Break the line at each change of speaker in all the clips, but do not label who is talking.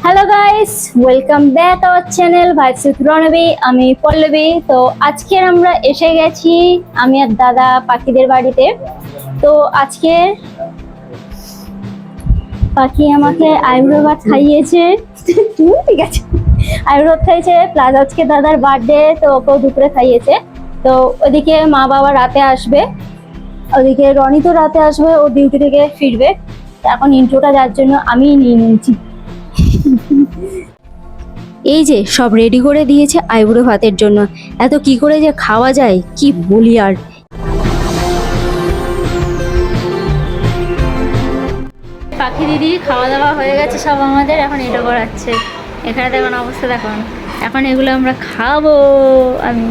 Hello guys, welcome back our channel vibes with Ranvi. আমি পল্লবী। তো আজকে আমরা এসে গেছি আমি আর দাদা পাখিদের বাড়িতে। তো আজকে পাখি আমাকে আইব্রো ভাত খাইয়েছে, ঠিক আছে, আইব্রো ভাত খাইয়েছে, প্লাস আজকে দাদার বার্থডে, তো ওকেও দুপুরে খাইয়েছে। তো ওদিকে মা বাবা রাতে আসবে, ওদিকে রনি তো রাতে আসবে, ও ডিউটি থেকে ফিরবে। এখন ইন্ট্রোটা যার জন্য আমি নিয়ে নিয়েছি। এই যে সব রেডি করে দিয়েছে আইবুড়ো ভাতের জন্য। এত কি করে যে খাওয়া যায় কি বলি আর। পাখি দিদি খাওয়া দাওয়া হয়ে গেছে সব আমাদের, এখন এটা করাচ্ছে। এখানে দেখুন অবস্থা, দেখুন এখন এগুলো আমরা খাবো। আমি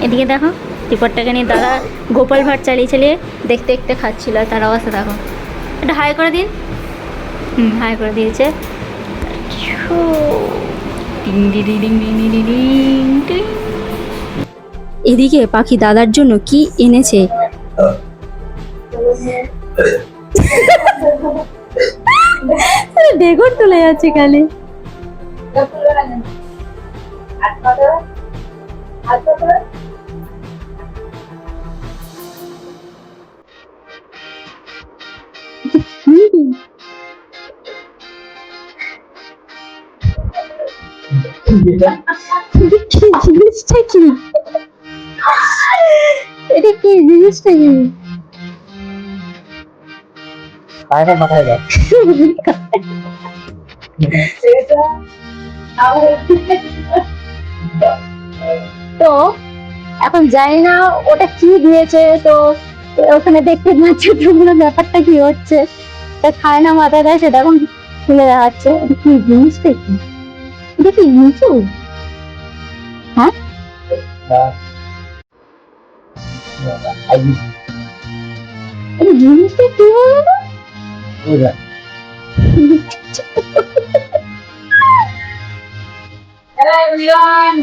এদিকে দেখো টিপটটাকে নিয়ে দাদা গোপাল ভাট চালিয়ে চালিয়ে দেখতে দেখতে খাচ্ছিল, তার অবস্থা দেখো। এটা হাই করে দিন। হাই করে দিয়েছে। এদিকে পাখি দাদার জন্য কি এনেছে, ডেগর তুলে যাচ্ছে খালি। জিনিসটা কি, এটা কি জিনিসটা কি? মাথায় দেখ। তো এখন জানি না ওটা কি দিয়েছে, তো ওখানে দেখতে পাচ্ছি তোমরা ব্যাপারটা কি হচ্ছে। খায় না মাথায় দেয়, সেটা এখন খুলে দেখাচ্ছে। কি জিনিসটা কি, এটা কি নিচু? হ্যাঁ জিনিসটা কি বলো? Hello everyone,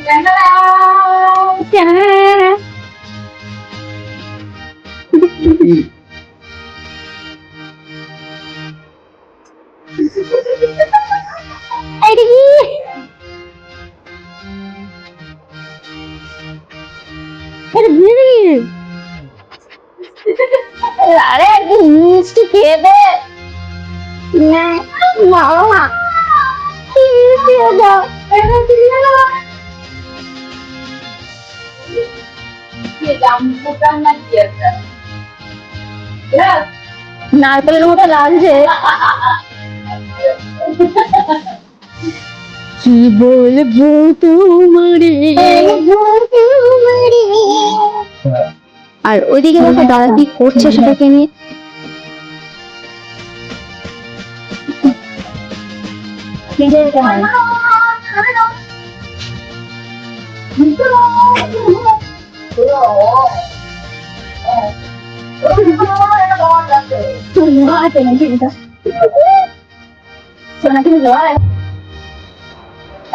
আরে মিষ্টি খেয়ে দে না মামা, নারকেলের মতো লাগছে। কি বলবো তোমারে। আর ওইদিকে দেখো দাদা কি করছে সেটাকে নিয়ে।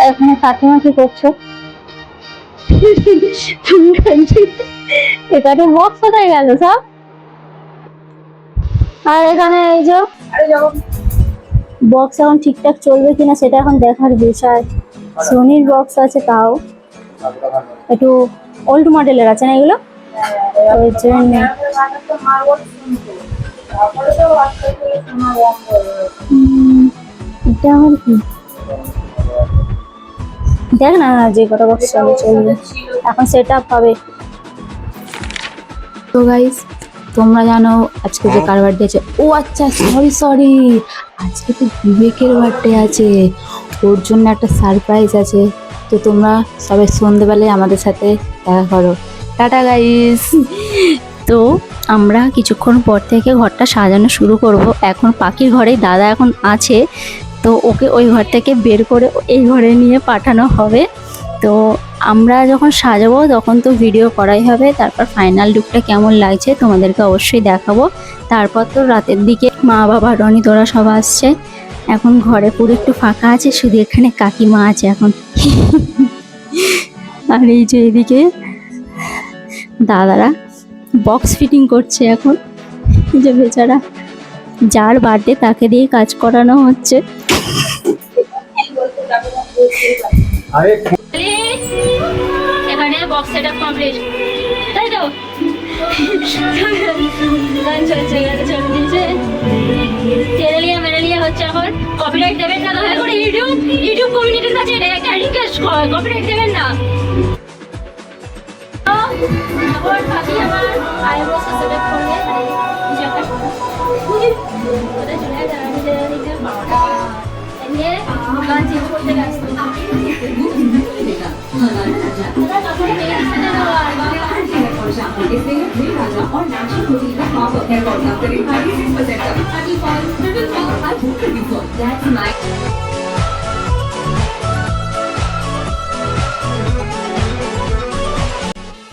এখানে কাকিমা কি করছো? এখানে বক্স কোথায় গেল সব? আর এখানে এই যে বক্স এখন ঠিকঠাক চলবে কিনা সেটা এখন দেখার বিষয়। সোনির বক্স আছে, তাও একটু ওল্ড মডেলের আছে না এগুলো, ওই জন্য। এটা আমার কি দেখ না, যে কটা বক্স চলবে এখন সেট আপ হবে।
তো গাইস তোমরা জানো আজকে যে কার বার্থডে আছে? ও আচ্ছা, সরি, আজকে তো বিবেকের বার্থডে আছে, ওর জন্য একটা সারপ্রাইজ আছে। তো তোমরা সবাই সন্ধ্যেবেলায় আমাদের সাথে দেখা করো। Tata guys.
তো আমরা কিছুক্ষণ পর থেকে ঘরটা সাজানো শুরু করব। এখন পাখির ঘরেই দাদা এখন আছে, তো ওকে ওই ঘর থেকে বের করে এই ঘরে নিয়ে পাঠানো হবে। তো আমরা যখন সাজাবো তখন তো ভিডিও করাই হবে, তারপর ফাইনাল লুকটা কেমন লাগছে তোমাদেরকে অবশ্যই দেখাবো। তারপর তো রাতের দিকে মা বাবা রনি তোরা সব আসছে। এখন ঘরে পুরো একটু ফাঁকা আছে, শুধু এখানে কাকিমা আছে এখন। আর এই যে এদিকে দাদারা বক্স ফিটিং করছে এখন। এই যে বেচারা, যার বার্থডে তাকে দিয়ে কাজ করানো হচ্ছে। এখানে বক্স সেটআপ কমপ্লিট, তাই তো? গান চলছে, গান চলছে। তেরেলিয়া মেরেলিয়া হচ্ছে এখন। কপিরাইট দেবেন না দয়া করে, ইউটিউব কমিউনিটির কাছে এটা একটা রিকোয়েস্ট, কপিরাইট দেবেন না। এখন বাকি আমার আইব্রো সেটআপ করবে, মানে কিছু একটা ওটা চলে যায় আমাদের দিকে 12টা এমনি গান চেঞ্জ করতে ব্যস্ত।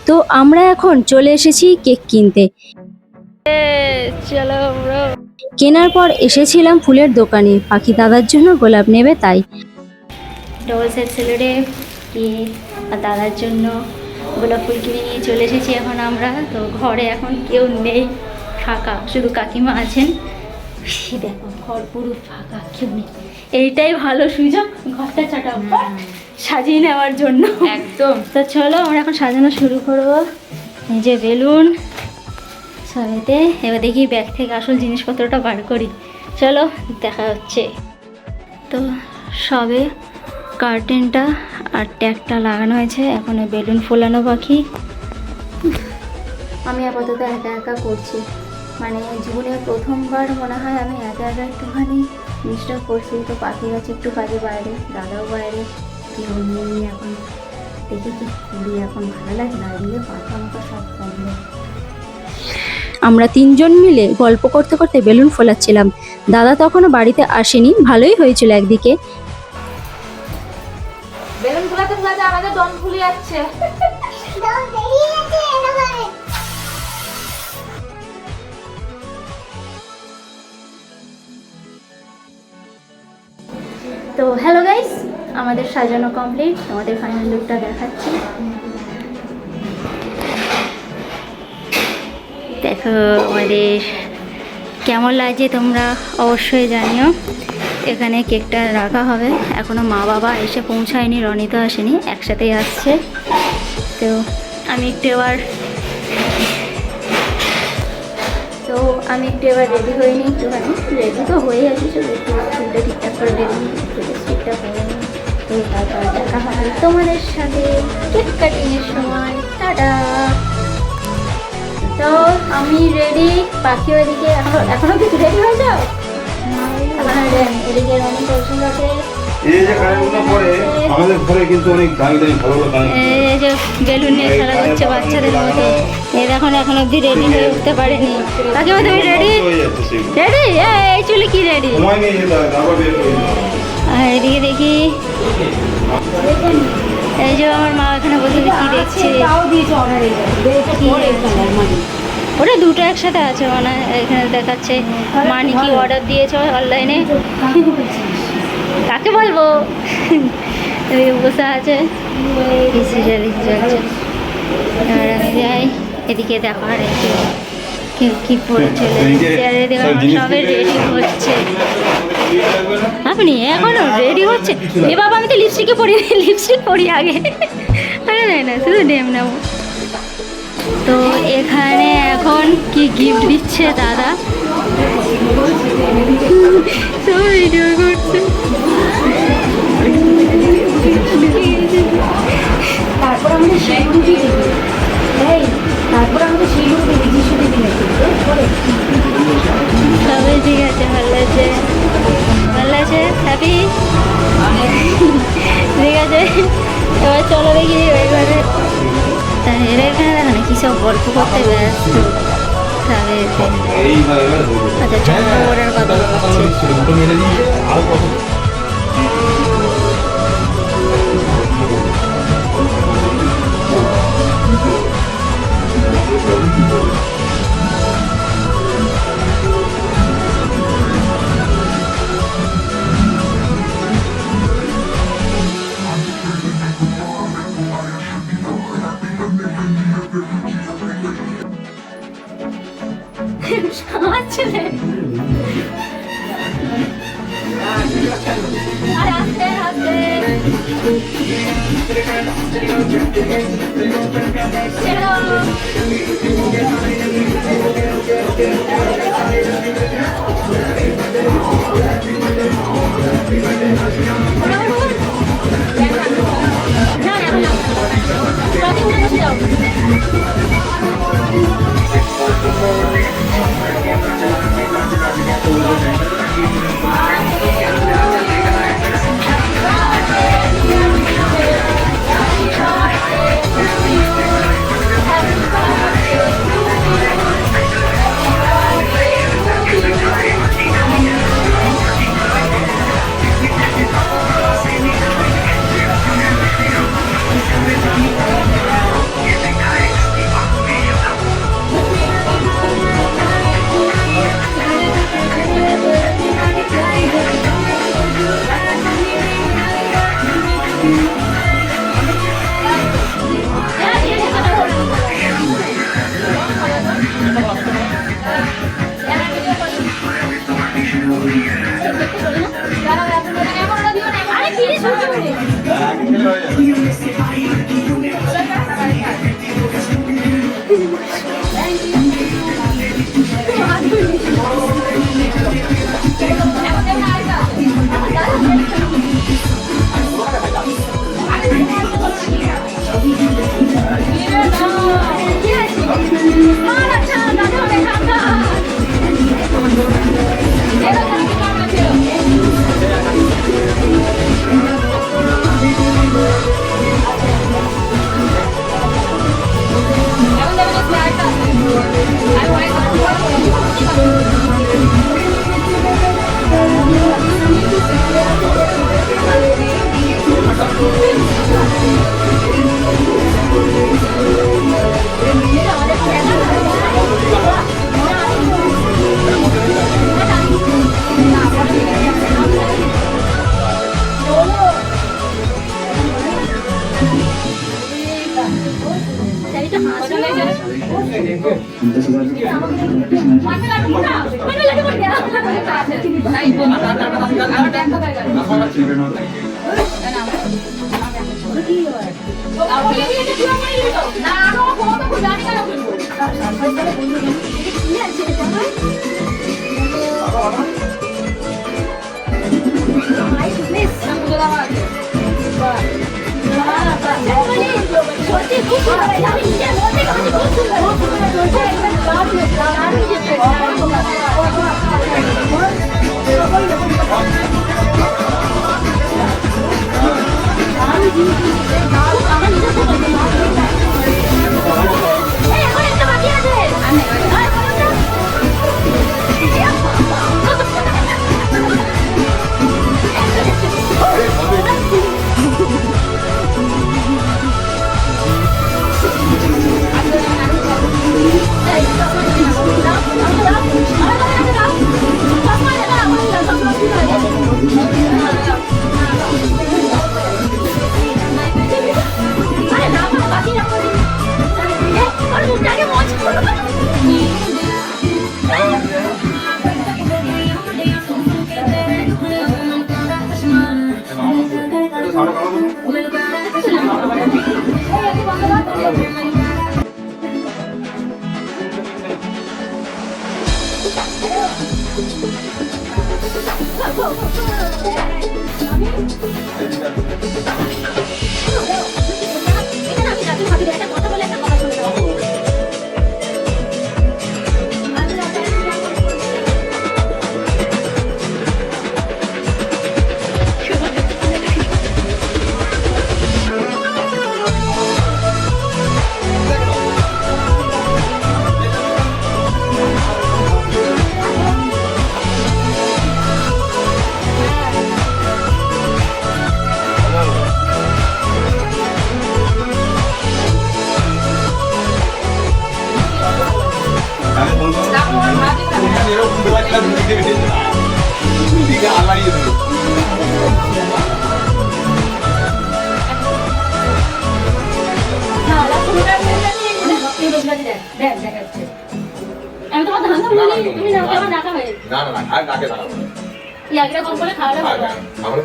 তো আমরা এখন চলে এসেছি কেক কিনতে। চলো কেনার পর এসেছিলাম ফুলের দোকানে, পাখি দাদার জন্য গোলাপ নেবে তাই। ডবল সাইড স্যালাডে কেক আর দাদার জন্য গোলাপ ফুল কিনে নিয়ে চলে এসেছি এখন আমরা। তো ঘরে এখন কেউ নেই, ফাঁকা, শুধু কাকিমা আছেন। দেখো ঘর পুরো ফাঁকা, কেউ নেই। এইটাই ভালো সুযোগ ঘরটা চটাপট সাজিয়ে নেওয়ার জন্য, একদম। তো চলো আমরা এখন সাজানো শুরু করবো। এই যে বেলুন সবেতে, এবার দেখি ব্যাগ থেকে আসল জিনিসপত্রটা বার করি। চলো দেখা হচ্ছে। তো সবে কার্টেনটা আর ট্যাগটা লাগানো হয়েছে, এখন বেলুন ফোলানো বাকি। আমি আপাতত একা একা করছি, মানে জীবনে প্রথমবার মনে হয় আমি একা একা একটুখানি জিনিসটা করছি। তো পাখি গেছে একটু কাজে বাইরে, দাদাও বাইরে, কেউ নেই এখন। দেখি কি করি এখন, ভালো লাগে না দিয়ে পাখা মতো সব কমবে। আমরা তিনজন মিলে গল্প করতে করতে বেলুন ফোলাচ্ছিলাম। দাদা তখনও বাড়িতে আসেনি, ভালোই হয়েছিল একদিকে।
বেলুন ফোলাতে ফোলাতে আমাদের দম ফুলে যাচ্ছে।
তো হ্যালো গাইস, আমাদের সাজানো কমপ্লিট, আমাদের ফাইনাল লুকটা দেখাচ্ছি। দেখো আমাদের কেমন লাগছে তোমরা অবশ্যই জানিও। এখানে কেকটা রাখা হবে, এখনও মা বাবা এসে পৌঁছায়নি, রনি তো আসেনি, একসাথেই আসছে। তো আমি একটু এবার রেডি হইনি, একটুখানি রেডি তো হয়ে আছি, শুধু একটু চুলটা ঠিকঠাক করে রেডি স্টিকটা করে নিই। তো তারপর দেখা হবে তোমাদের সাথে কেক কাটিংয়ের সময়। টাটা। তো আমি রেডি, পাখি ওইদিকে এখনো কিছু রেডি হয়ে যাও। এদিকে রনি পৌঁছে গেছে।
এই যে কানেরগুলো পরে আমাদের ঘরে কিন্তু অনেক দামি দামি ভালো ভালো কানের।
এই যে বেলুন নিয়ে খেলা করছে বাচ্চাদের মতো। এই এখন অবধি রেডি হয়ে উঠতে পারেনি। কাকিমা তুমি রেডি? রেডি? এই চুলে কি রেডি?
সময় নিয়ে যেতে হবে, আবার বের করে দিতে হবে।
আর এদিকে দেখি এই যে আমার মা এখানে বসে কি দেখছে। ওটা দুটো একসাথে আছে মানে, এখানে দেখাচ্ছে মানি কি অর্ডার দিয়েছ অনলাইনে। কাকে বলবো, বসে আছে চলছে। এবার আমি যাই, এদিকে দেখো আর কি পরে চলে সবে রেডি হচ্ছে। আপনি এখনো রেডি হচ্ছে? এ বাবা আমি তো লিপস্টিকে পরি, লিপস্টিক পরি আগে। না শুধু ডেম নেবো। তো এখানে এখন কি গিফট দিচ্ছে দাদা, সব ভিডিও করছে।
তারপর আমাদের শিলিগুড়ি দিবি, তারপর আমাদের শিলিগুড়ি দিবি, যিশু দিবি নাকি
সবাই ঠিক আছে, ভালো আছে, ভালো আছে, হ্যাপি। ঠিক আছে, এবার চলো দেখি ওই ঘরে। তা এরা এখানে দেখো না কি সব গল্প করতে ব্যস্ত। আচ্ছা চন্দ্রগড়ের কথা বলছি। আরে আস্তে আস্তে ছেড়ে দাও। না এখন না ট্রলি উঠে বসে যাও। আমি তোমার ধান্দা বলি তুমি না আমার ডাকা হয়ে
না না না আর কাকে দাঁড়াবো
ইয়াগরা চুপ করে খাওয়ালে ভালো হয়।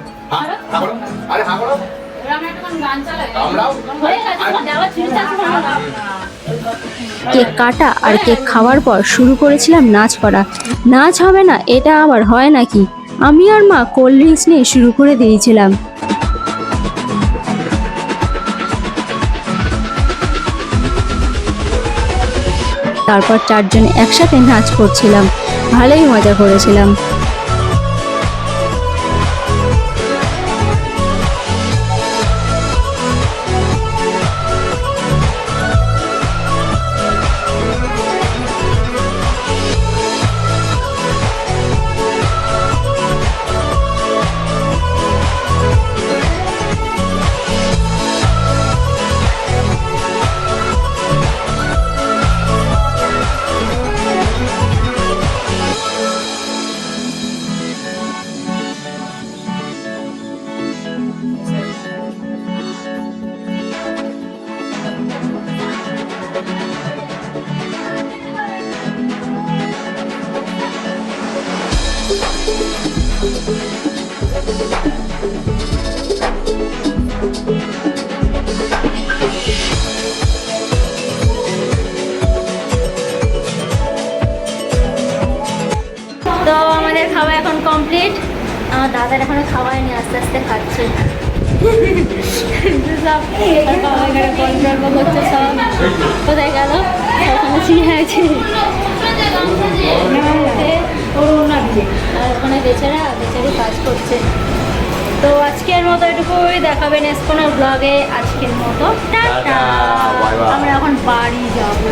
আরে হা করো
এবার আমরা একটা গান চালাই।
আমরাও
হয়ে গেছে, আবার চুরি চাষ করবো না।
কেক কাটা আর কেক খাওয়ার পর শুরু করেছিলাম নাচ করা। নাচ হবে না এটা আবার হয় নাকি? আমি আর মা কোল্ড ড্রিঙ্কস নিয়ে শুরু করে দিয়েছিলাম। তারপর চারজন একসাথে নাচ করছিলাম, ভালোই মজা করেছিলাম।
তো আমাদের খাওয়া এখন কমপ্লিট। আমার দাদার এখনো খাওয়ায়নি, আস্তে আস্তে খাচ্ছে। সব গল্প করছে সব। কোথায় গেল? ওখানে চিনে আছে। আর ওখানে বেচারি কাজ করছে। তো আজকের মতো এটুকুই, দেখাবেন নেক্সট কোনো ব্লগে। আজকের মতো টাটা। আমরা এখন বাড়ি যাবো।